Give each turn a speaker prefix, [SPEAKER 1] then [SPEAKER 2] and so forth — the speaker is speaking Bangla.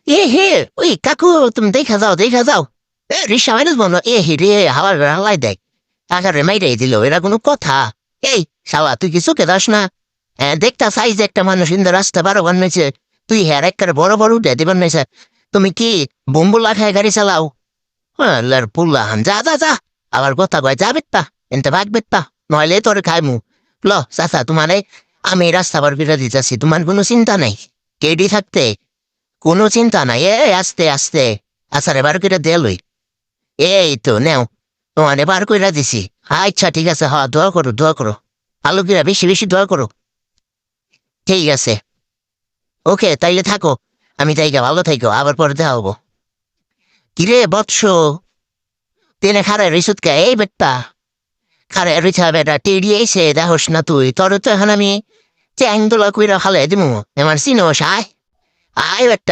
[SPEAKER 1] এ হে ওই কাকু তুমি দেখা যাও রিক্সা মাইনাস বন্ধ এ হে রে হালাই দেখ টাকারে মাইরাই দিল এরা কোনো কথা এই শালা তুই কি চোখে দাস না দেখতা সাইজ একটা মানুষ ইন্দা রাস্তা বারো বানাইছে তুই হ্যার একবারে বড় বড় উঠে দিবেন নাইছে তুমি কি বোম্বুলা খায় গাড়ি চালাও হ্যাঁ পুল্লা যা যা যা আবার কথা কয় যাবে তা এনতে ভাগবে তা নইলে তোরে খাইমু ল চাচা তোমারে আমি রাস্তা বার করে দিতেছি তোমার কোনো চিন্তা নাই কেডি থাকতে কোনো চিন্তা নাই আস্তে আস্তে আসারে বার করে দেলই এই তো নেও তোমারে বার করে দিছি আচ্ছা ঠিক আছে হ্যাঁ দোয়া করো আলু কিরা বেশি বেশি দোয়া করো ঠিক আছে ওকে তাইলে থাকো আমি তাইকে ভালো থাইকো আবার পরে দেখা হবো কিরে বৎস তেনে খারায় রিসুত কে এই বেটটা খারায় রিছা বেটা টেড়ি এসে দেখোস না তুই তোর তো এখন আমি চ্যাং দোলা কইরা খালে দিমু আমার চিনোস আয় আয় বেটটা